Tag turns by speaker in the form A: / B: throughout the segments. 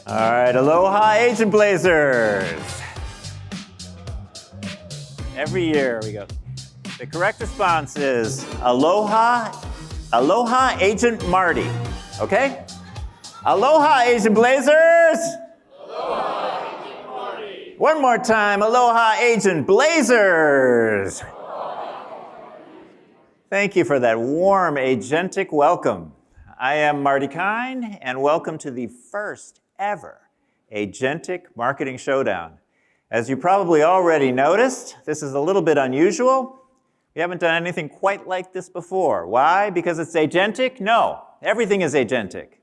A: All right, aloha Agent Blazers. Every year we go. The correct response is aloha Agent Marty. Okay? Aloha Agent Blazers.
B: Aloha Agent Marty.
A: One more time, aloha Agent Blazers. Thank you for that warm agentic welcome. I am Marty Kine, and welcome to the first ever Agentic Marketing Showdown. As you probably already noticed, this is a little bit unusual. We haven't done anything quite like this before. Why? Because it's agentic? No, everything is agentic.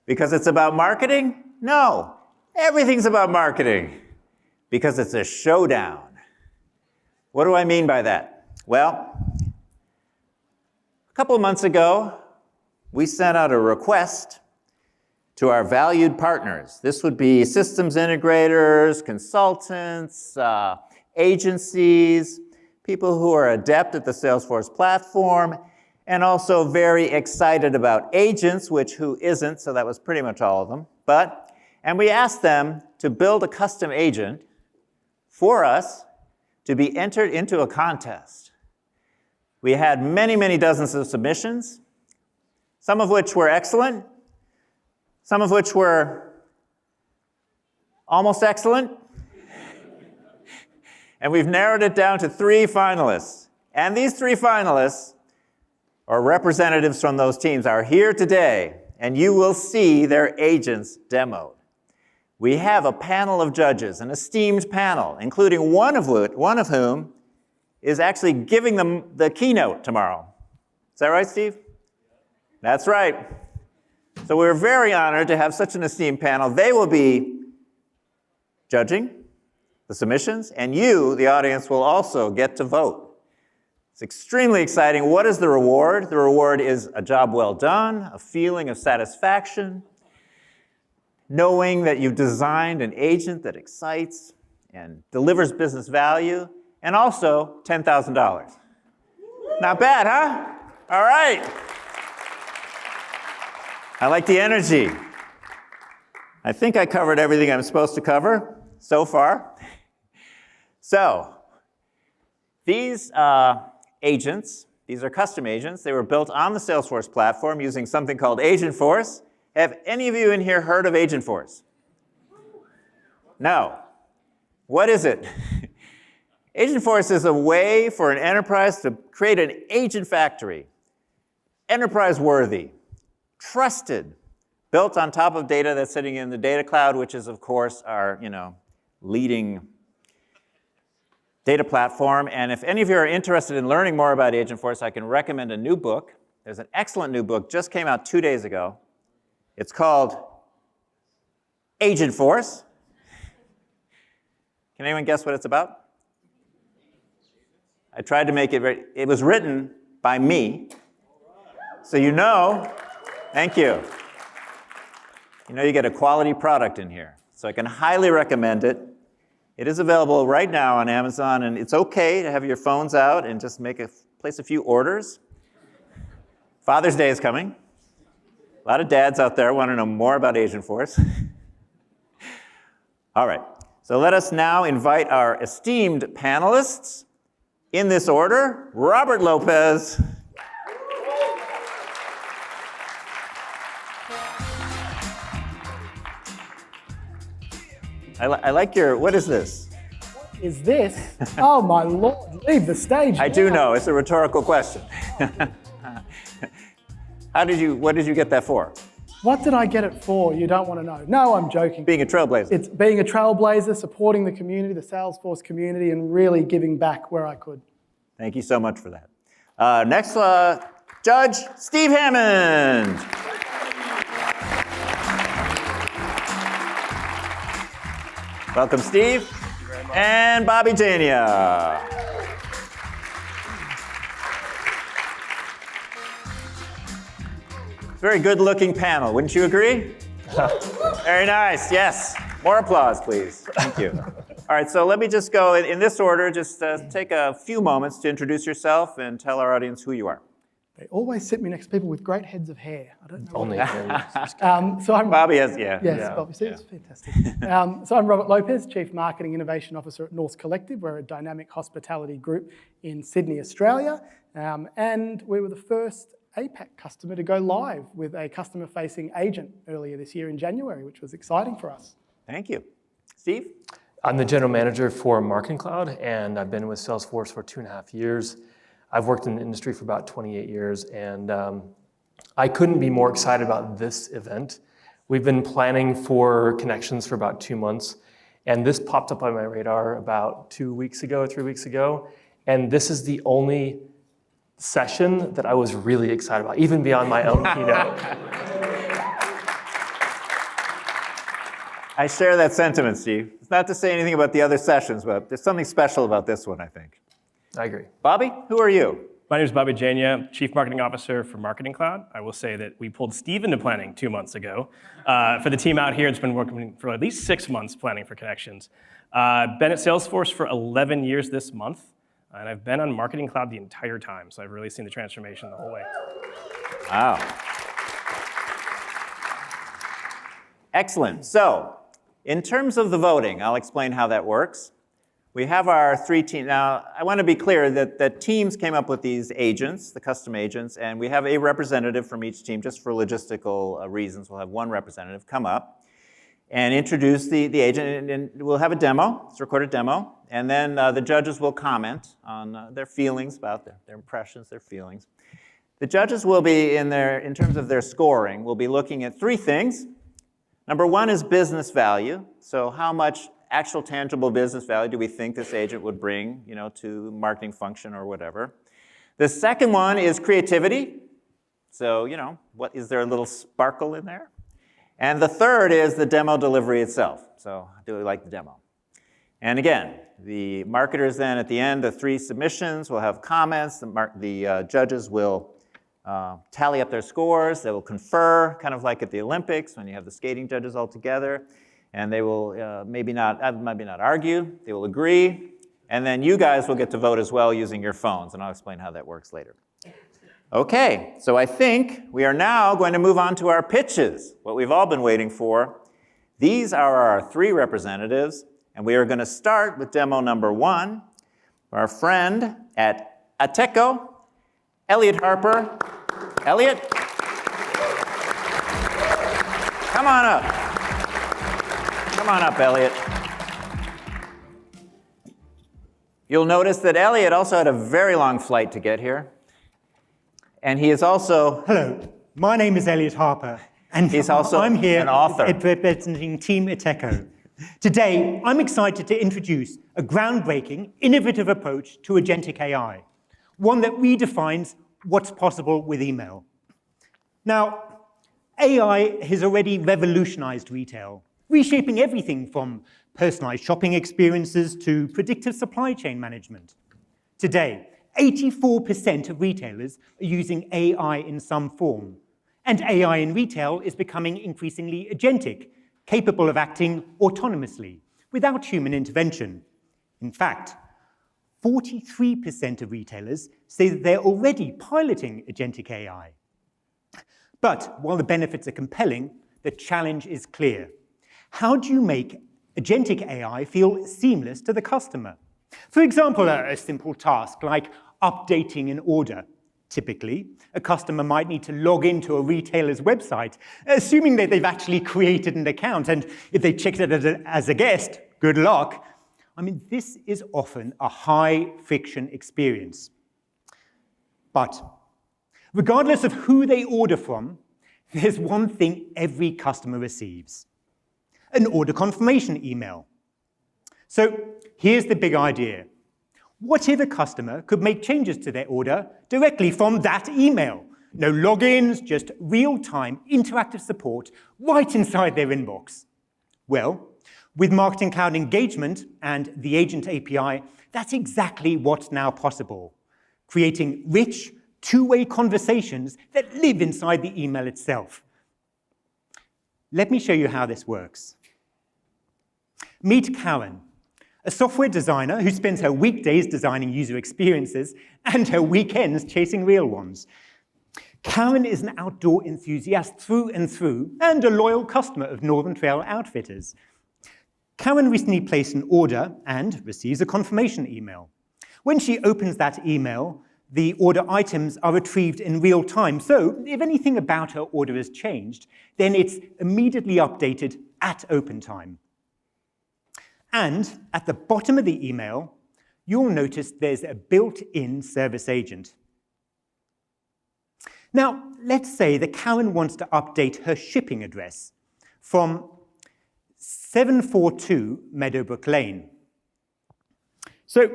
A: Because it's about marketing? No, everything's about marketing. Because it's a showdown. What do I mean by that? Well, a couple of months ago, we sent out a request to our valued partners. This would be systems integrators, consultants, agencies, people who are adept at the Salesforce platform, and also very excited about agents, which who isn't, so that was pretty much all of them. And we asked them to build a custom agent for us to be entered into a contest. We had many, many dozens of submissions, some of which were excellent, some of which were almost excellent. And we've narrowed it down to 3 finalists. And these 3 finalists, or representatives from those teams, are here today, and you will see their agents demoed. We have a panel of judges, an esteemed panel, including one of whom is actually giving them the keynote tomorrow. Is that right, Steve? That's right. So we're very honored to have such an esteemed panel. They will be judging the submissions, and you, the audience, will also get to vote. It's extremely exciting. What is the reward? The reward is a job well done, a feeling of satisfaction, knowing that you've designed an agent that excites and delivers business value, and also $10,000. Not bad, huh? All right. I like the energy. I think I covered everything I'm supposed to cover so far. So, these agents, these are custom agents. They were built on the Salesforce platform using something called Agentforce. Have any of you in here heard of Agentforce? No. What is it? Agentforce is a way for an enterprise to create an agent factory, enterprise-worthy, trusted, built on top of data that's sitting in the data cloud, which is, of course, our leading data platform. And if any of you are interested in learning more about Agentforce, I can recommend a new book. There's an excellent new book, just came out 2 days ago. It's called Agentforce. Can anyone guess what it's about? I tried to make it, it was written by me. So thank you. You get a quality product in here. So I can highly recommend it. It is available right now on Amazon, and it's okay to have your phones out and just place a few orders. Father's Day is coming. A lot of dads out there want to know more about Agentforce. All right, so let us now invite our esteemed panelists in this order. Robert Lopez. I like what is this?
C: What is this? Oh my Lord, leave the stage.
A: I do know, it's a rhetorical question. What did you get that for?
C: What did I get it for? You don't want to know. No, I'm joking.
A: Being a trailblazer.
C: It's being a trailblazer, supporting the community, the Salesforce community, and really giving back where I could.
A: Thank you so much for that. Next, Judge Steve Hammond. Welcome, Steve.
B: Thank you very much.
A: And Bobby Jania. Very good-looking panel, wouldn't you agree? Very nice, yes. More applause, please. Thank you. All right, so let me just go in this order. Just take a few moments to introduce yourself and tell our audience who you are.
C: They always sit me next to people with great heads of hair. I don't know.
D: Only.
C: So I'm
A: Bobby has, yeah.
C: Yes,
A: yeah.
C: Bobby, see, it's fantastic. So I'm Robert Lopez, Chief Marketing Innovation Officer at Norse Collective. We're a dynamic hospitality group in Sydney, Australia. And we were the first APAC customer to go live with a customer-facing agent earlier this year in January, which was exciting for us.
A: Thank you. Steve?
D: I'm the general manager for Marketing Cloud, and I've been with Salesforce for 2.5 years. I've worked in the industry for about 28 years, and I couldn't be more excited about this event. We've been planning for Connections for about 2 months, and this popped up on my radar about 2 weeks ago, 3 weeks ago, and this is the only session that I was really excited about, even beyond my own keynote.
A: I share that sentiment, Steve. It's not to say anything about the other sessions, but there's something special about this one, I think.
D: I agree.
A: Bobby, who are you?
B: My name is Bobby Jania, Chief Marketing Officer for Marketing Cloud. I will say that we pulled Steve into planning 2 months ago. For the team out here, it's been working for at least 6 months planning for Connections. Been at Salesforce for 11 years this month, and I've been on Marketing Cloud the entire time, so I've really seen the transformation the whole way.
A: Wow. Excellent. So, in terms of the voting, I'll explain how that works. We have our 3 teams. Now, I want to be clear that teams came up with these agents, the custom agents, and we have a representative from each team just for logistical reasons. We'll have one representative come up and introduce the agent, and we'll have a demo. It's a recorded demo, and then the judges will comment on their feelings about their impressions, their feelings. The judges will be, in terms of their scoring, will be looking at 3 things. Number 1 is business value, so how much actual tangible business value do we think this agent would bring, to marketing function or whatever. The second one is creativity. So, what is there a little sparkle in there? And the third is the demo delivery itself. So, do we like the demo? And again, the marketers then at the end of 3 submissions will have comments. The judges will tally up their scores. They will confer, kind of like at the Olympics when you have the skating judges all together. And they will maybe not argue, they will agree, and then you guys will get to vote as well using your phones, and I'll explain how that works later. Okay, so I think we are now going to move on to our pitches, what we've all been waiting for. These are our 3 representatives, and we are going to start with demo number 1, our friend at Ateco, Elliot Harper. Elliot, come on up. Come on up, Elliot. You'll notice that Elliot also had a very long flight to get here. And he is also...
E: Hello, my name is Elliot Harper, and
A: he's also
E: I'm here
A: an author.
E: representing Team Ateco. Today, I'm excited to introduce a groundbreaking, innovative approach to agentic AI, one that redefines what's possible with email. Now, AI has already revolutionized retail, reshaping everything from personalized shopping experiences to predictive supply chain management. Today, 84% of retailers are using AI in some form, and AI in retail is becoming increasingly agentic, capable of acting autonomously, without human intervention. In fact, 43% of retailers say that they're already piloting agentic AI. But while the benefits are compelling, the challenge is clear. How do you make agentic AI feel seamless to the customer? For example, a simple task like updating an order. Typically, a customer might need to log into a retailer's website, assuming that they've actually created an account, and if they checked it as a guest, good luck. This is often a high-friction experience. But regardless of who they order from, there's one thing every customer receives: an order confirmation email. So here's the big idea. What if a customer could make changes to their order directly from that email? No logins, just real-time interactive support right inside their inbox. Well, with Marketing Cloud Engagement and the Agent API, that's exactly what's now possible, creating rich, two-way conversations that live inside the email itself. Let me show you how this works. Meet Karen, a software designer who spends her weekdays designing user experiences and her weekends chasing real ones. Karen is an outdoor enthusiast through and through and a loyal customer of Northern Trail Outfitters. Karen recently placed an order and receives a confirmation email. When she opens that email, the order items are retrieved in real time. So if anything about her order has changed, then it's immediately updated at open time. And at the bottom of the email, you'll notice there's a built-in service agent. Now, let's say that Karen wants to update her shipping address from 742 Meadowbrook Lane. So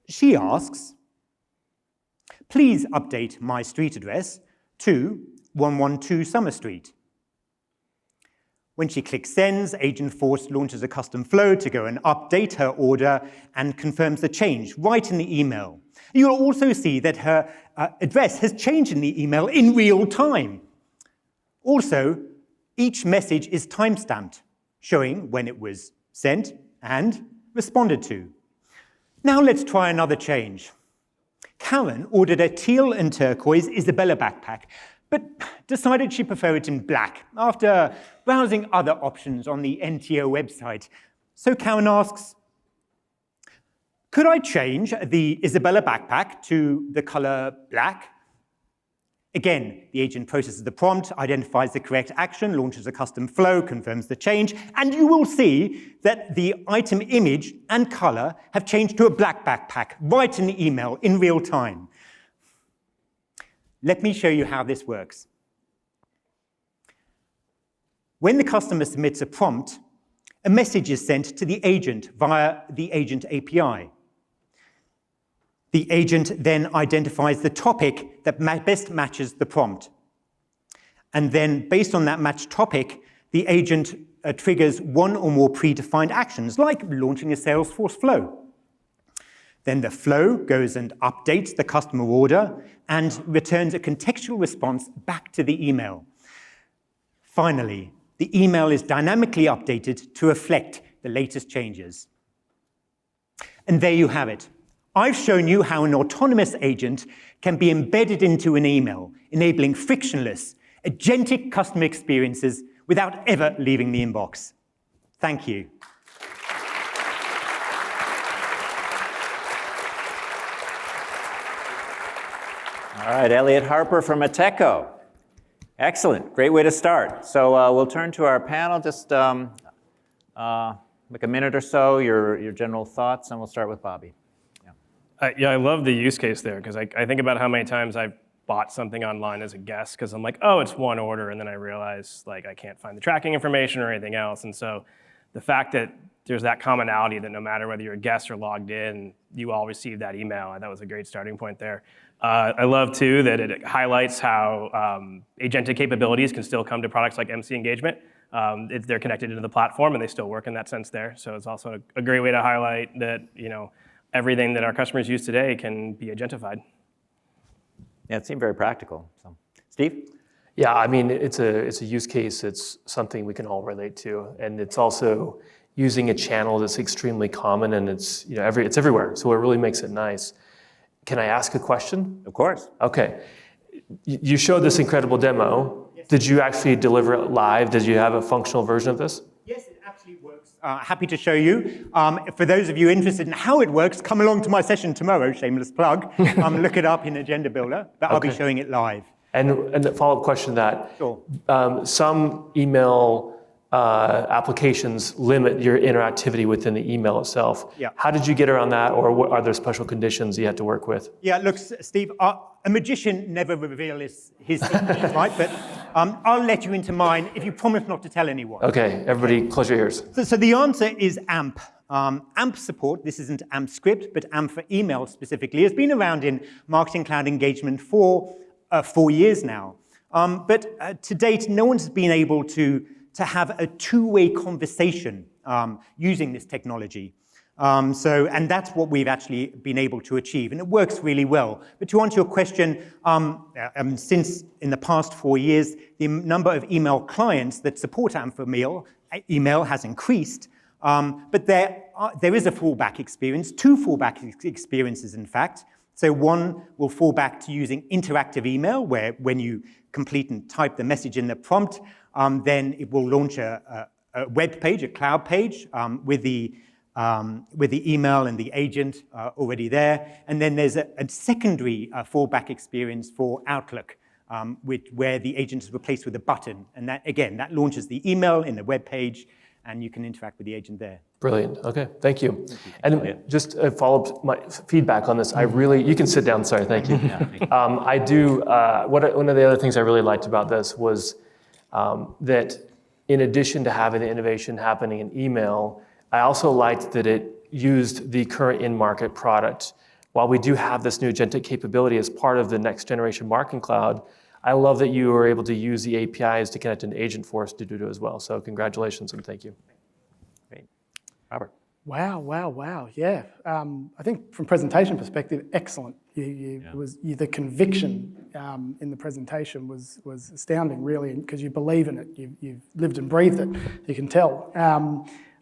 E: she asks, please update my street address to 112 Summer Street. When she clicks Send, Agentforce launches a custom flow to go and update her order and confirms the change right in the email. You'll also see that her address has changed in the email in real time. Also, each message is timestamped, showing when it was sent and responded to. Now let's try another change. Karen ordered a teal and turquoise Isabella backpack, but decided she preferred it in black after browsing other options on the NTO website. So Karen asks, could I change the Isabella backpack to the color black? Again, the agent processes the prompt, identifies the correct action, launches a custom flow, confirms the change, and you will see that the item image and color have changed to a black backpack right in the email in real time. Let me show you how this works. When the customer submits a prompt, a message is sent to the agent via the agent API. The agent then identifies the topic that best matches the prompt. And then, based on that matched topic, the agent triggers one or more predefined actions, like launching a Salesforce flow. Then the flow goes and updates the customer order and returns a contextual response back to the email. Finally, the email is dynamically updated to reflect the latest changes. And there you have it. I've shown you how an autonomous agent can be embedded into an email, enabling frictionless, agentic customer experiences without ever leaving the inbox. Thank you.
A: All right, Elliot Harper from Ateco. Excellent, great way to start. So we'll turn to our panel, just like a minute or so, your general thoughts, and we'll start with Bobby.
B: Yeah, I love the use case there, because I think about how many times I've bought something online as a guest, because I'm like, oh, it's one order, and then I realize like I can't find the tracking information or anything else. And so the fact that there's that commonality that no matter whether you're a guest or logged in, you all receive that email, that was a great starting point there. I love, too, that it highlights how agentic capabilities can still come to products like MC Engagement if they're connected into the platform, and they still work in that sense there. So it's also a great way to highlight that, everything that our customers use today can be agentified.
A: Yeah, it seemed very practical. So, Steve?
D: Yeah, I mean, it's a use case. It's something we can all relate to, and it's also using a channel that's extremely common, and it's it's everywhere. So it really makes it nice. Can I ask a question?
A: Of course.
D: Okay. You showed this incredible demo. Yes. Did you actually deliver it live? Did you have a functional version of this?
E: Yes, it actually works. Happy to show you. For those of you interested in how it works, come along to my session tomorrow, shameless plug. Look it up in Agenda Builder, but I'll be showing it live.
D: And the follow-up question to that,
E: sure.
D: Some email applications limit your interactivity within the email itself.
E: Yeah.
D: How did you get around that, or are there special conditions you had to work with?
E: Yeah, look, Steve, a magician never reveals his secrets, right? But I'll let you into mine if you promise not to tell anyone.
D: Okay, everybody close your ears.
E: So the answer is AMP. AMP support, this isn't AMP script, but AMP for email specifically, has been around in Marketing Cloud engagement for 4 years now. But to date, no one's been able to have a two-way conversation using this technology. And that's what we've actually been able to achieve, and it works really well. But to answer your question, since in the past 4 years, the number of email clients that support AMP for email has increased, but there is a fallback experience, two fallback experiences, in fact. So one will fall back to using interactive email, where when you complete and type the message in the prompt, then it will launch a web page, a cloud page, with the email and the agent already there. And then there's a secondary fallback experience for Outlook, where the agent is replaced with a button. And that, again, that launches the email in the web page, and you can interact with the agent there.
D: Brilliant. Okay, thank you. And just a follow-up, my feedback on this. You can sit down. Sorry, thank you. I do. One of the other things I really liked about this was that, in addition to having the innovation happening in email, I also liked that it used the current in-market product. While we do have this new agentic capability as part of the next generation Marketing Cloud, I love that you were able to use the APIs to connect into Agentforce to do it as well. So congratulations and thank you.
A: Great. Robert.
C: Wow. Yeah. I think from presentation perspective, excellent. The conviction in the presentation was astounding, really, because you believe in it. You've lived and breathed it. You can tell.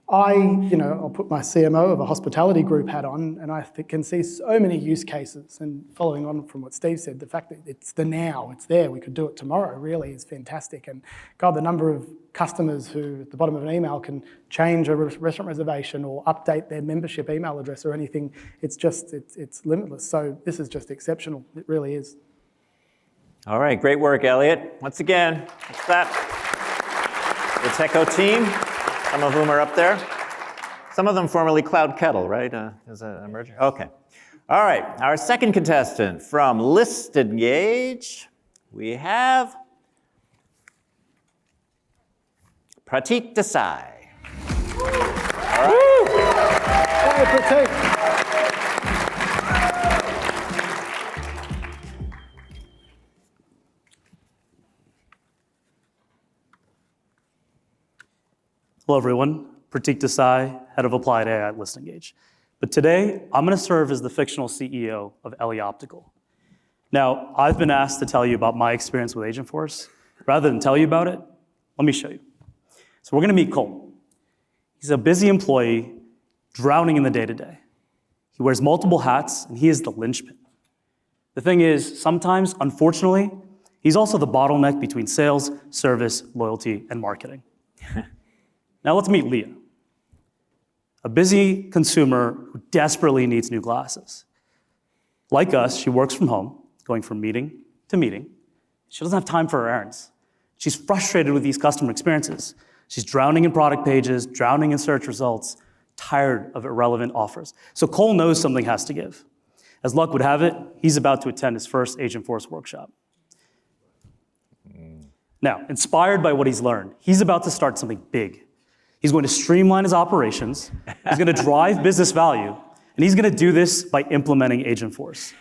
C: I'll put my CMO of a hospitality group hat on, and I can see so many use cases. And following on from what Steve said, the fact that it's the now, it's there, we could do it tomorrow, really is fantastic. And God, the number of customers who, at the bottom of an email, can change a restaurant reservation or update their membership email address or anything, it's limitless. So this is just exceptional. It really is.
A: All right, great work, Elliot. Once again, what's that? The Techo team. Some of whom are up there. Some of them formerly Cloud Kettle, right? Is that a merger? Okay. All right, our second contestant from ListEngage, we have Pratik Desai. All right.
C: Hey, Pratik.
F: Hello, everyone. Pratik Desai, Head of Applied AI at ListEngage. But today, I'm going to serve as the fictional CEO of LE Optical. Now, I've been asked to tell you about my experience with Agentforce. Rather than tell you about it, let me show you. So we're going to meet Cole. He's a busy employee, drowning in the day-to-day. He wears multiple hats, and he is the linchpin. The thing is, sometimes, unfortunately, he's also the bottleneck between sales, service, loyalty, and marketing. Now let's meet Leah, a busy consumer who desperately needs new glasses. Like us, she works from home, going from meeting to meeting. She doesn't have time for her errands. She's frustrated with these customer experiences. She's drowning in product pages, drowning in search results, tired of irrelevant offers. So Cole knows something has to give. As luck would have it, he's about to attend his first Agentforce workshop. Now, inspired by what he's learned, he's about to start something big. He's going to streamline his operations, he's going to drive business value, and he's going to do this by implementing Agentforce.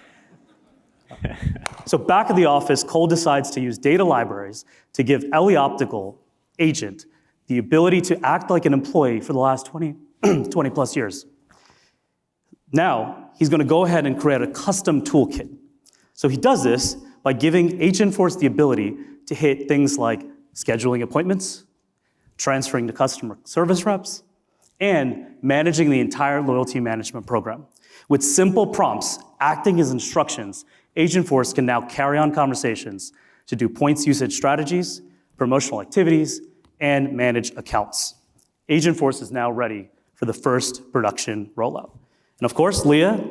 F: So back at the office, Cole decides to use data libraries to give LE Optical agent the ability to act like an employee for the last 20 plus years. Now, he's going to go ahead and create a custom toolkit. So he does this by giving Agentforce the ability to hit things like scheduling appointments, transferring to customer service reps, and managing the entire loyalty management program. With simple prompts acting as instructions, Agentforce can now carry on conversations to do points usage strategies, promotional activities, and manage accounts. Agentforce is now ready for the first production rollout. And of course, Leah,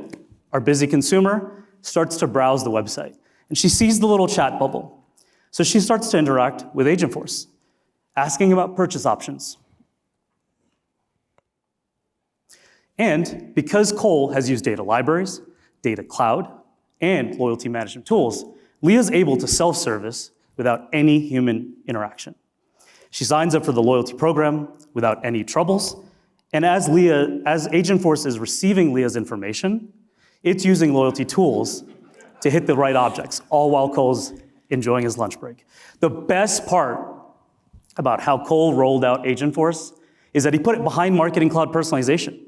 F: our busy consumer, starts to browse the website, and she sees the little chat bubble. So she starts to interact with Agentforce, asking about purchase options. And because Cole has used data libraries, data cloud, and loyalty management tools, Leah's able to self-service without any human interaction. She signs up for the loyalty program without any troubles, and as Agentforce is receiving Leah's information, it's using loyalty tools to hit the right objects, all while Cole's enjoying his lunch break. The best part about how Cole rolled out Agentforce is that he put it behind Marketing Cloud personalization,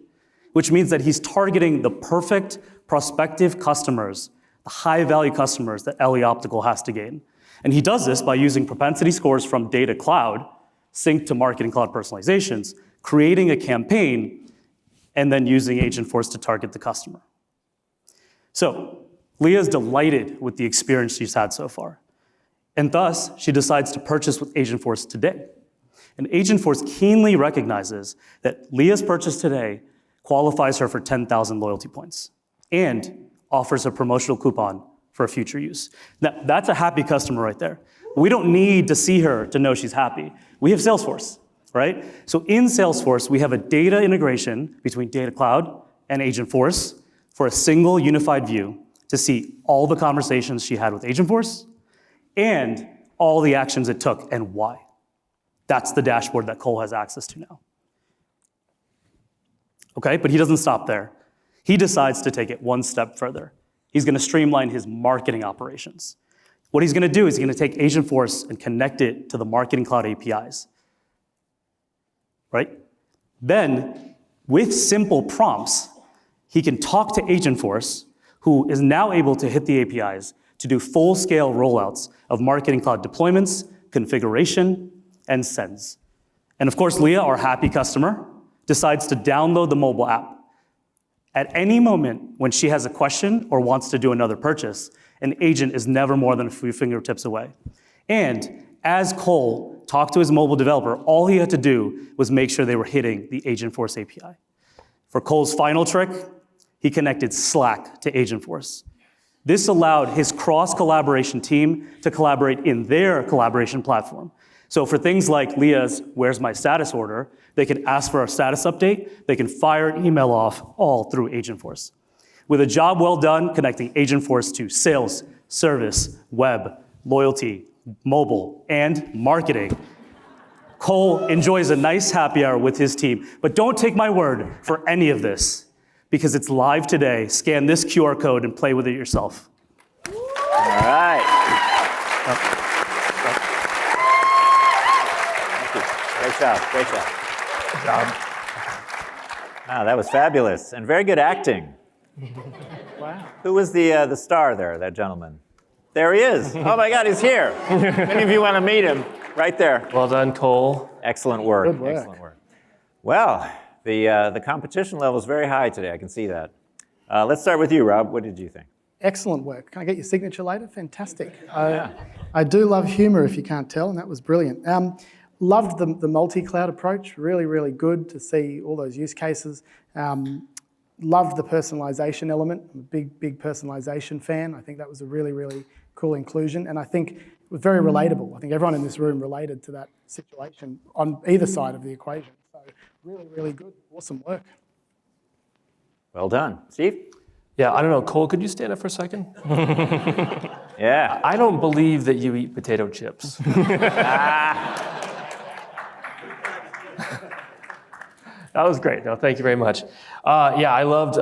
F: which means that he's targeting the perfect prospective customers, the high-value customers that LE Optical has to gain. And he does this by using propensity scores from Data Cloud, synced to Marketing Cloud personalizations, creating a campaign, and then using Agentforce to target the customer. So Leah is delighted with the experience she's had so far. And thus, she decides to purchase with Agentforce today. And Agentforce keenly recognizes that Leah's purchase today qualifies her for 10,000 loyalty points and offers a promotional coupon for future use. Now, that's a happy customer right there. We don't need to see her to know she's happy. We have Salesforce, right? So in Salesforce, we have a data integration between Data Cloud and Agentforce for a single unified view to see all the conversations she had with Agentforce and all the actions it took and why. That's the dashboard that Cole has access to now. Okay, but he doesn't stop there. He decides to take it one step further. He's going to streamline his marketing operations. What he's going to do is he's going to take Agentforce and connect it to the Marketing Cloud APIs, right? Then, with simple prompts, he can talk to Agentforce, who is now able to hit the APIs to do full-scale rollouts of Marketing Cloud deployments, configuration, and sends. And of course, Leah, our happy customer, decides to download the mobile app. At any moment when she has a question or wants to do another purchase, an agent is never more than a few fingertips away. And as Cole talked to his mobile developer, all he had to do was make sure they were hitting the Agentforce API. For Cole's final trick, he connected Slack to Agentforce. This allowed his cross-collaboration team to collaborate in their collaboration platform. So for things like Leah's "Where's my status order," they can ask for a status update, they can fire an email off all through Agentforce. With a job well done connecting Agentforce to sales, service, web, loyalty, mobile, and marketing, Cole enjoys a nice happy hour with his team. But don't take my word for any of this, because it's live today. Scan this QR code and play with it yourself.
A: All right. Thank you. Great job. Great job.
D: Good job.
A: Wow, that was fabulous and very good acting.
C: Wow.
A: Who was the star there, that gentleman? There he is. Oh my God, he's here. Many of you want to meet him. Right there.
D: Well done, Cole.
A: Excellent work.
C: Good work.
A: Excellent work. Well, the competition level is very high today. I can see that. Let's start with you, Rob. What did you think?
C: Excellent work. Can I get your signature later? Fantastic. I do love humor, if you can't tell, and that was brilliant. Loved the multi-cloud approach. Really, really good to see all those use cases. Loved the personalization element. I'm a big personalization fan. I think that was a really, really cool inclusion, and I think it was very relatable. I think everyone in this room related to that situation on either side of the equation. So really, really good. Awesome work.
A: Well done. Steve?
D: Yeah, I don't know. Cole, could you stand up for a second?
A: Yeah.
D: I don't believe that you eat potato chips. That was great. No, thank you very much. Yeah, I loved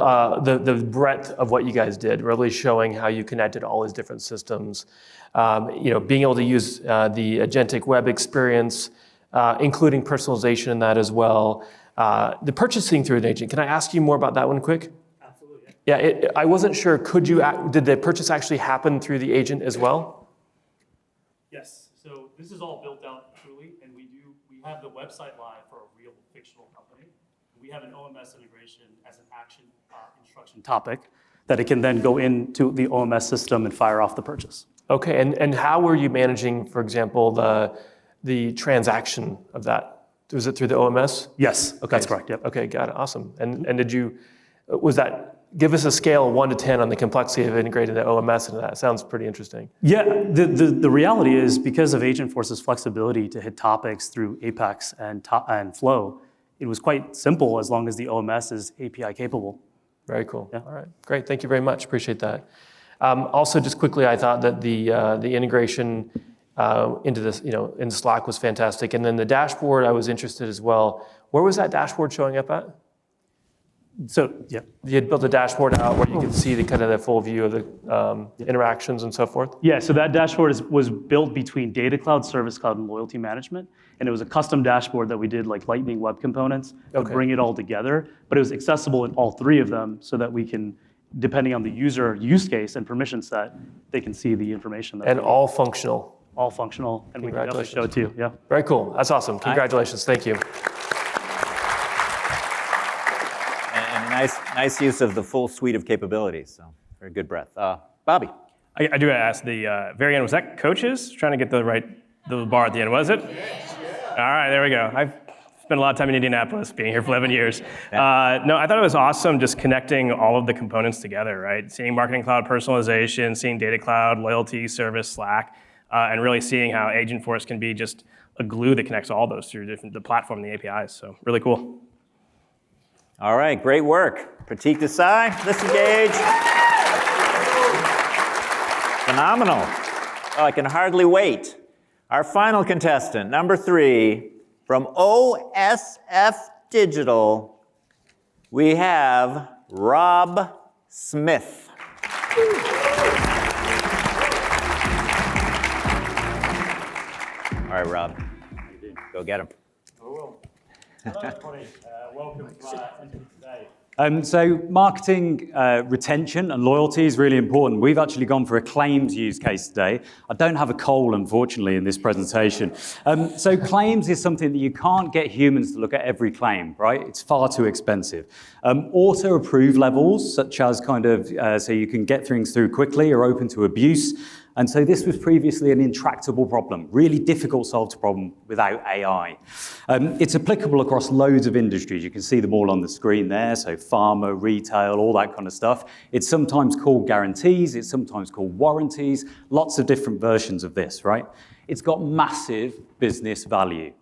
D: the breadth of what you guys did, really showing how you connected all these different systems. Being able to use the agentic web experience, including personalization in that as well. The purchasing through an agent. Can I ask you more about that one quick?
F: Absolutely.
D: Yeah, I wasn't sure. Did the purchase actually happen through the agent as well?
F: Yes, so this is all built out truly, and we have the website live for a real fictional company. We have an OMS integration as an action instruction topic that it can then go into the OMS system and fire off the purchase.
D: Okay, and how were you managing, for example, the transaction of that? Was it through the OMS?
F: Yes,
D: Okay,
F: that's correct, yep.
D: Okay, got it, awesome. And give us a scale of 1 to 10 on the complexity of integrating the OMS into that. Sounds pretty interesting.
F: Yeah, the reality is because of Agentforce's flexibility to hit topics through Apex and Flow, it was quite simple as long as the OMS is API capable.
D: Very cool.
F: Yeah.
D: All right, great. Thank you very much. Appreciate that. Also, just quickly, I thought that the integration into this, in Slack was fantastic, and then the dashboard, I was interested as well. Where was that dashboard showing up at?
F: So, yeah.
D: You had built a dashboard out where you could see the full view of the interactions and so forth?
F: Yeah, so that dashboard was built between Data Cloud, Service Cloud, and Loyalty Management. And it was a custom dashboard that we did like Lightning Web Components to bring it all together. But it was accessible in all three of them so that we can, depending on the user use case and permission set, they can see the information.
D: And all functional?
F: All functional, and we can definitely show it to you, yeah.
D: Very cool, that's awesome. Congratulations, thank you.
A: And nice use of the full suite of capabilities. So very good breadth. Bobby.
B: I do ask the very end, was that coaches? Trying to get the bar at the end, was it? All right, there we go. I've spent a lot of time in Indianapolis, being here for 11 years. No, I thought it was awesome just connecting all of the components together, right? Seeing Marketing Cloud personalization, seeing Data Cloud, loyalty, service, Slack, and really seeing how Agentforce can be just a glue that connects all those through the platform and the APIs. So really cool.
A: All right, great work. Pratik Desai, disengage. Phenomenal. Oh, I can hardly wait. Our final contestant, number 3, from OSF Digital, we have Rob Smith. All right, Rob, go get him.
G: Hello, everybody. Welcome to our attention today. So marketing retention and loyalty is really important. We've actually gone for a claims use case today. I don't have a coal, unfortunately, in this presentation. So claims is something that you can't get humans to look at every claim, right? It's far too expensive. Auto-approve levels, such as so you can get things through quickly, are open to abuse. And so this was previously an intractable problem, really difficult solved problem without AI. It's applicable across loads of industries. You can see them all on the screen there, so pharma, retail, all that kind of stuff. It's sometimes called guarantees, it's sometimes called warranties, lots of different versions of this, right? It's got massive business value.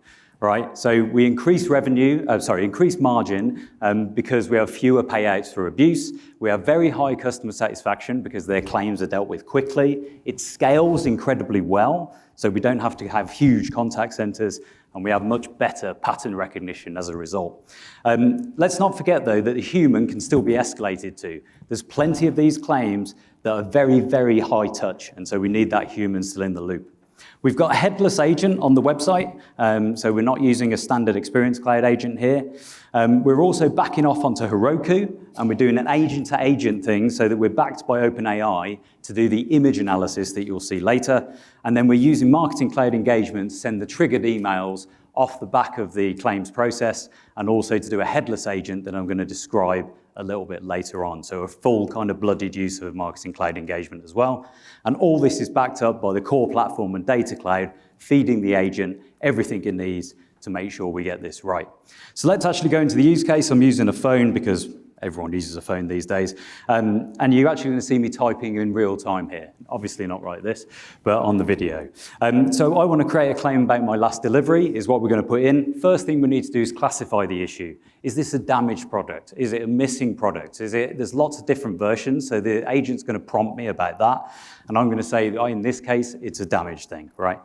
G: Right, so we increase margin because we have fewer payouts for abuse. We have very high customer satisfaction because their claims are dealt with quickly. It scales incredibly well, so we don't have to have huge contact centers, and we have much better pattern recognition as a result. Let's not forget, though, that the human can still be escalated to. There's plenty of these claims that are very, very high touch, and so we need that human still in the loop. We've got a headless agent on the website, so we're not using a standard Experience Cloud agent here. We're also backing off onto Heroku, and we're doing an agent-to-agent thing so that we're backed by OpenAI to do the image analysis that you'll see later. And then we're using Marketing Cloud Engagement to send the triggered emails off the back of the claims process, and also to do a headless agent that I'm going to describe a little bit later on. So a full kind of blooded use of Marketing Cloud Engagement as well. And all this is backed up by the core platform and Data Cloud, feeding the agent everything it needs to make sure we get this right. So let's actually go into the use case. I'm using a phone because everyone uses a phone these days. And you're actually going to see me typing in real time here. Obviously not like this, but on the video. So I want to create a claim about my last delivery is what we're going to put in. First thing we need to do is classify the issue. Is this a damaged product? Is it a missing product? There's lots of different versions, so the agent's going to prompt me about that. And I'm going to say, in this case, it's a damaged thing, right?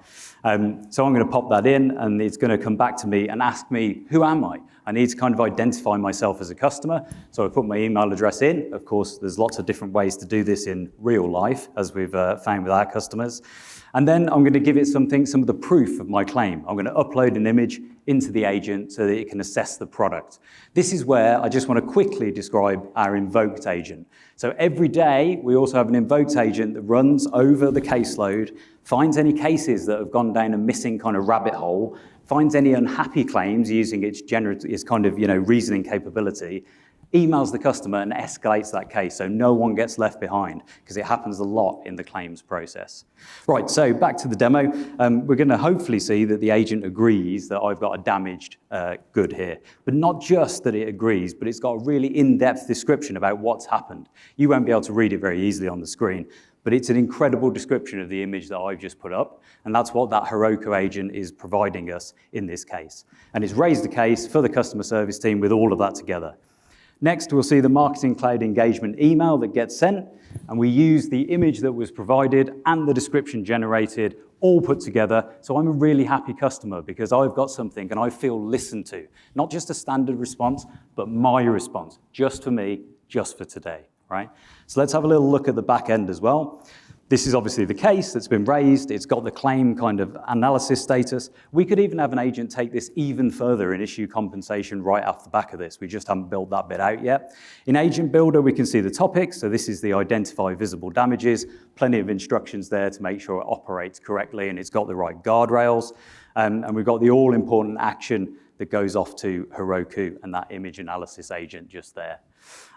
G: So I'm going to pop that in, and it's going to come back to me and ask me, who am I? I need to kind of identify myself as a customer. So I put my email address in. Of course, there's lots of different ways to do this in real life, as we've found with our customers. And then I'm going to give it some of the proof of my claim. I'm going to upload an image into the agent so that it can assess the product. This is where I just want to quickly describe our invoked agent. So every day, we also have an invoked agent that runs over the caseload, finds any cases that have gone down a missing kind of rabbit hole, finds any unhappy claims using its kind of reasoning capability, emails the customer and escalates that case so no one gets left behind, because it happens a lot in the claims process. Right, so back to the demo. We're going to hopefully see that the agent agrees that I've got a damaged good here. But not just that it agrees, but it's got a really in-depth description about what's happened. You won't be able to read it very easily on the screen, but it's an incredible description of the image that I've just put up, and that's what that Heroku agent is providing us in this case. And it's raised a case for the customer service team with all of that together. Next, we'll see the Marketing Cloud Engagement email that gets sent, and we use the image that was provided and the description generated, all put together. So I'm a really happy customer because I've got something and I feel listened to. Not just a standard response, but my response, just for me, just for today. Right? So let's have a little look at the back end as well. This is obviously the case that's been raised. It's got the claim kind of analysis status. We could even have an agent take this even further and issue compensation right off the back of this. We just haven't built that bit out yet. In Agent Builder, we can see the topics. So this is the identify visible damages. Plenty of instructions there to make sure it operates correctly and it's got the right guardrails. And we've got the all-important action that goes off to Heroku and that image analysis agent just there.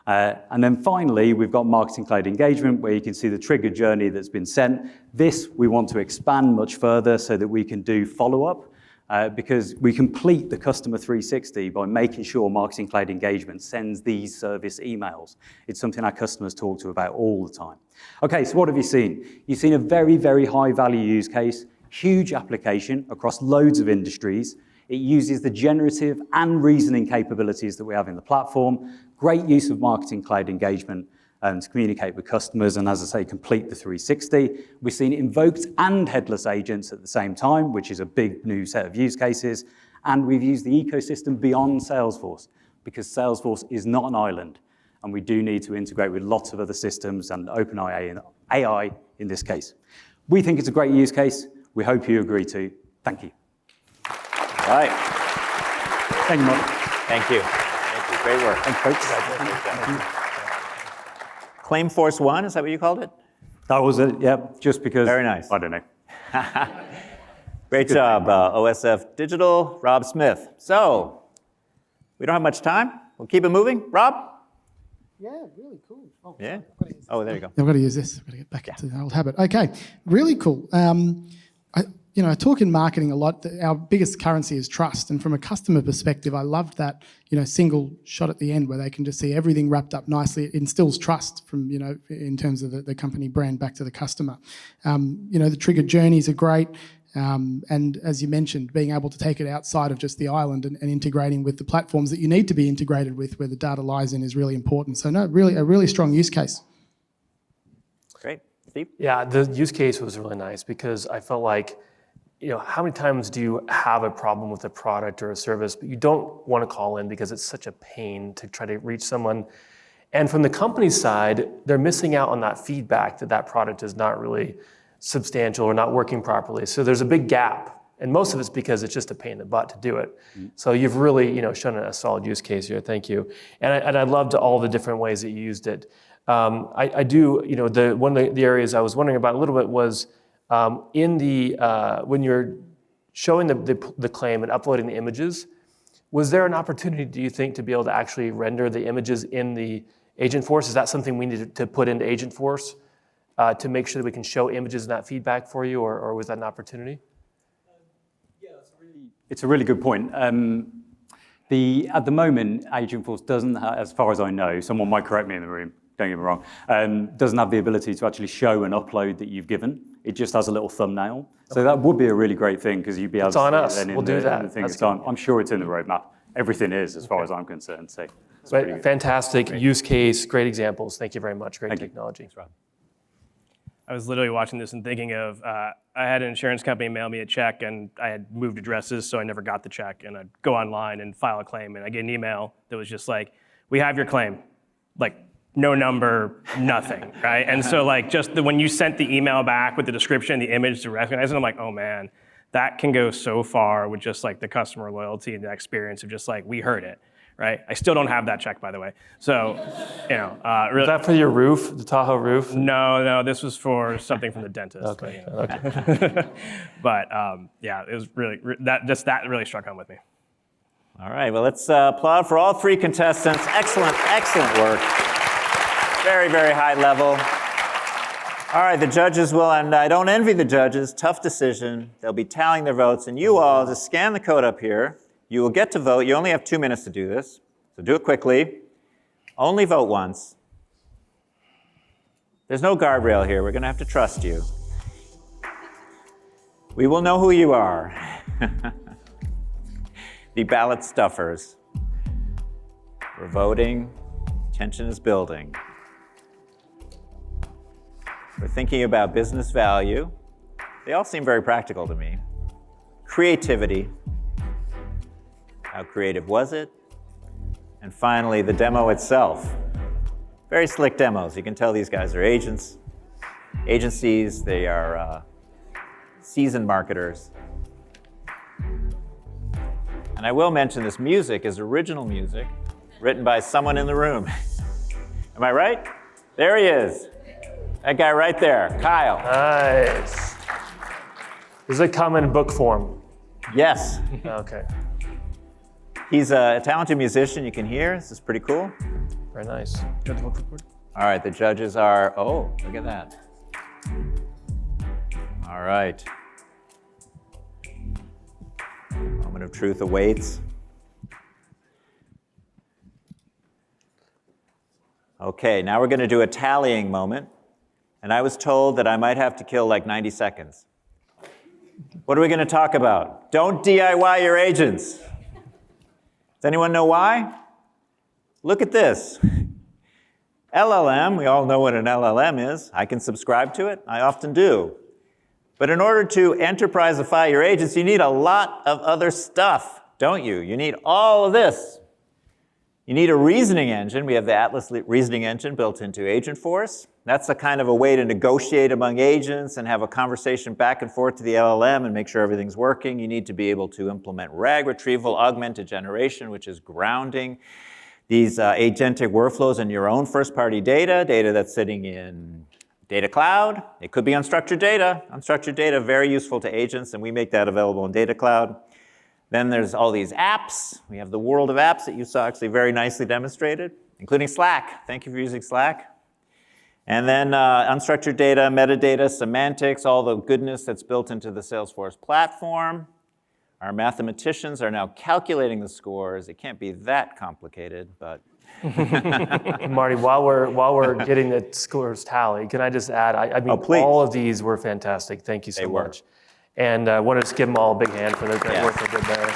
G: And then finally, we've got Marketing Cloud Engagement, where you can see the trigger journey that's been sent. This we want to expand much further so that we can do follow-up, because we complete the customer 360 by making sure Marketing Cloud Engagement sends these service emails. It's something our customers talk to about all the time. Okay, so what have you seen? You've seen a very, very high value use case, huge application across loads of industries. It uses the generative and reasoning capabilities that we have in the platform. Great use of Marketing Cloud Engagement to communicate with customers and, as I say, complete the 360. We've seen invoked and headless agents at the same time, which is a big new set of use cases. And we've used the ecosystem beyond Salesforce, because Salesforce is not an island, and we do need to integrate with lots of other systems and OpenAI and AI in this case. We think it's a great use case. We hope you agree too. Thank you.
A: All right.
G: Thank you, Mark.
A: Thank you. Thank you. Great work.
G: Thanks, folks.
A: Congratulations. Claimforce One, is that what you called it?
G: That was it, yeah, just because.
A: Very nice.
G: I don't know.
A: Great job, OSF Digital, Rob Smith. So, we don't have much time. We'll keep it moving. Rob?
C: Yeah, really cool. Oh,
A: Yeah? Oh, there you go.
C: I've got to use this. I've got to get back into the old habit. Okay, really cool. I talk in marketing a lot that our biggest currency is trust, and from a customer perspective, I loved that single shot at the end where they can just see everything wrapped up nicely. It instills trust from in terms of the company brand back to the customer. The trigger journeys are great, and as you mentioned, being able to take it outside of just the island and integrating with the platforms that you need to be integrated with, where the data lies in, is really important. So no, really a really strong use case.
A: Great. Steve?
D: Yeah, the use case was really nice because I felt like, how many times do you have a problem with a product or a service, but you don't want to call in because it's such a pain to try to reach someone? And from the company side, they're missing out on that feedback that product is not really substantial or not working properly. So there's a big gap. And most of it's because it's just a pain in the butt to do it. Mm-hmm. So you've really shown a solid use case here. Thank you. And I loved all the different ways that you used it. I do, one of the areas I was wondering about a little bit was in the when you're showing the claim and uploading the images, was there an opportunity, do you think, to be able to actually render the images in the Agentforce? Is that something we need to put into Agentforce to make sure that we can show images and that feedback for you, or was that an opportunity?
G: Yeah, it's a really good point. At the moment, Agentforce doesn't have, as far as I know, someone might correct me in the room, don't get me wrong, doesn't have the ability to actually show an upload that you've given. It just has a little thumbnail. So that would be a really great thing, because you'd be able to see it then
D: we'll do that.
G: I'm sure it's in the roadmap. Everything is, as far as I'm concerned. So
D: but fantastic use case, great examples. Thank you very much. Great technology.
G: Thanks, Rob.
B: I was literally watching this and thinking of, I had an insurance company mail me a check, and I had moved addresses, so I never got the check. And I'd go online and file a claim, and I get an email that was just like, "We have your claim." Like, no number, nothing, right? And so when you sent the email back with the description, the image to recognize it, I'm like, oh man, that can go so far with just the customer loyalty and the experience of just we heard it, right? I still don't have that check, by the way. So, really.
D: Is that for your roof, the Tahoe roof?
B: No, this was for something from the dentist.
D: Okay.
B: But yeah, it was really, that really struck home with me.
A: All right, well, let's applaud for all three contestants. Excellent, excellent work. Very, very high level. All right, the judges will, and I don't envy the judges, tough decision. They'll be tallying their votes, and you all just scan the code up here. You will get to vote. You only have 2 minutes to do this, so do it quickly. Only vote once. There's no guardrail here. We're going to have to trust you. We will know who you are. The ballot stuffers. We're voting. Tension is building. We're thinking about business value. They all seem very practical to me. Creativity. How creative was it? And finally, the demo itself. Very slick demos. You can tell these guys are agencies. They are seasoned marketers. And I will mention this music is original music written by someone in the room. Am I right? There he is. That guy right there, Kyle.
D: Nice. Does it come in book form? Very nice.
A: All right, the judges are, oh, look at that. All right. Moment of truth awaits. Okay, now we're going to do a tallying moment. And I was told that I might have to kill like 90 seconds. What are we going to talk about? Don't DIY your agents. Does anyone know why? Look at this. LLM, we all know what an LLM is. I can subscribe to it. I often do. But in order to enterprise-ify your agents, you need a lot of other stuff, don't you? You need all of this. You need a reasoning engine. We have the Atlas reasoning engine built into Agentforce. That's a kind of a way to negotiate among agents and have a conversation back and forth to the LLM and make sure everything's working. You need to be able to implement RAG retrieval, augmented generation, which is grounding these agentic workflows in your own first-party data that's sitting in Data Cloud. It could be unstructured data. Unstructured data, very useful to agents, and we make that available in Data Cloud. Then there's all these apps. We have the world of apps that you saw actually very nicely demonstrated, including Slack. Thank you for using Slack. And then unstructured data, metadata, semantics, all the goodness that's built into the Salesforce platform. Our mathematicians are now calculating the scores. It can't be that complicated, but.
D: Marty, while we're getting the scores tally, can I just add, I mean, all of these were fantastic. Thank you so much. And I want to just give them all a big hand for the great work they did there.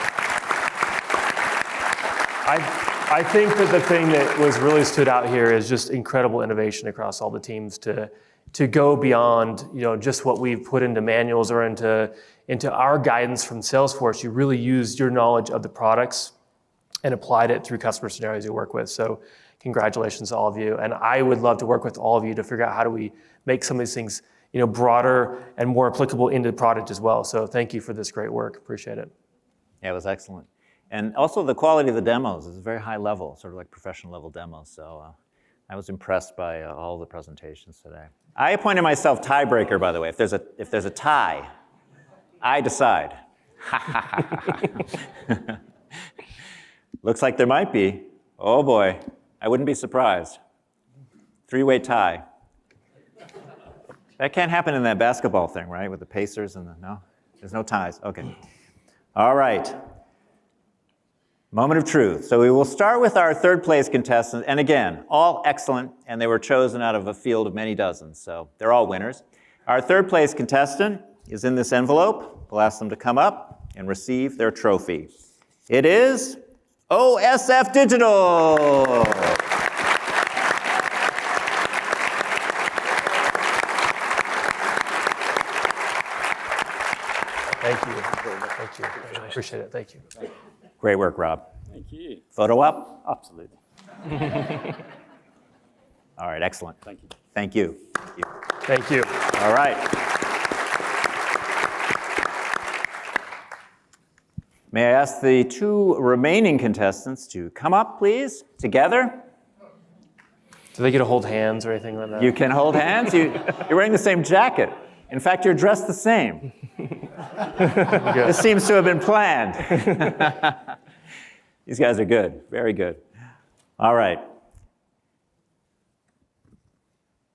D: I think that the thing that was really stood out here is just incredible innovation across all the teams to go beyond, just what we've put into manuals or into our guidance from Salesforce. You really used your knowledge of the products and applied it through customer scenarios you work with. So congratulations to all of you. And I would love to work with all of you to figure out how do we make some of these things broader and more applicable into the product as well. So thank you for this great work. Appreciate it.
A: Yeah, it was excellent. And also the quality of the demos is very high level, sort of like professional level demos. So I was impressed by all the presentations today. I appointed myself tiebreaker, by the way. If there's a tie, I decide. Looks like there might be. Oh boy, I wouldn't be surprised. 3-way tie. That can't happen in that basketball thing, right? With the Pacers and no? There's no ties. Okay. All right. Moment of truth. So we will start with our third place contestants. And again, all excellent, and they were chosen out of a field of many dozens. So they're all winners. Our third place contestant is in this envelope. We'll ask them to come up and receive their trophy. It is OSF Digital.
D: Thank you. Thank you. Appreciate it. Thank you.
A: Great work, Rob.
G: Thank you.
A: Photo up?
G: Absolutely.
A: All right, excellent.
G: Thank you.
A: Thank you. Thank you.
D: Thank you.
A: All right. May I ask the 2 remaining contestants to come up, please, together?
D: Do they get to hold hands or anything like that?
A: You can hold hands. You're wearing the same jacket. In fact, you're dressed the same. This seems to have been planned. These guys are good. Very good. All right.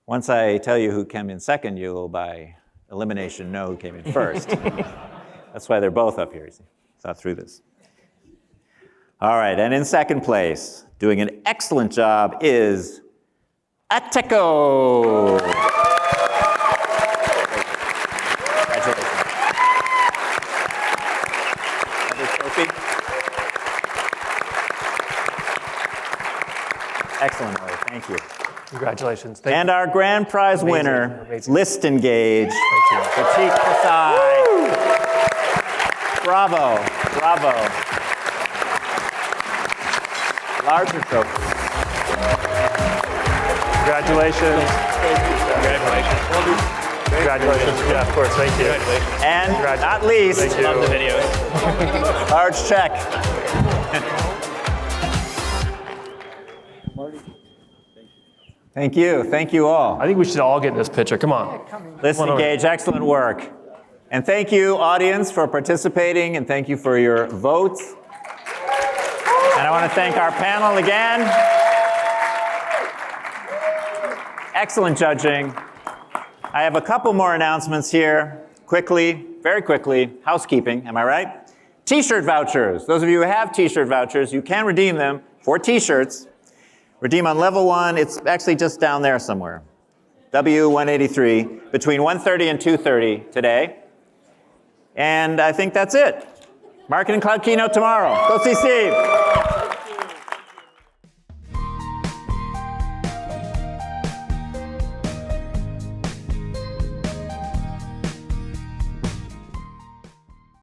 A: Once I tell you who came in second, you'll, by elimination, know who came in first. That's why they're both up here. You see. Thought through this. All right, and in second place, doing an excellent job, is Ateco. Congratulations. Another trophy. Excellent, Larry. Thank you.
D: Congratulations.
A: And our grand prize winner,
D: Amazing.
A: List Engage,
D: Thank you.
A: Pratik Desai. Bravo, bravo. Larger trophy.
D: Congratulations. Congratulations. Congratulations. Yeah, of course. Thank you.
A: And not least,
D: Thank you.
B: Love the videos.
A: large check. Thank you. Thank you all.
D: I think we should all get in this picture. Come on.
A: List Engage, excellent work. And thank you, audience, for participating, and thank you for your votes. And I want to thank our panel again. Excellent judging. I have a couple more announcements here. Quickly, very quickly, housekeeping, am I right? T-shirt vouchers. Those of you who have T-shirt vouchers, you can redeem them for T-shirts. Redeem on level 1. It's actually just down there somewhere. W183, between 1:30 and 2:30 today. And I think that's it. Marketing Cloud keynote tomorrow. Go see Steve.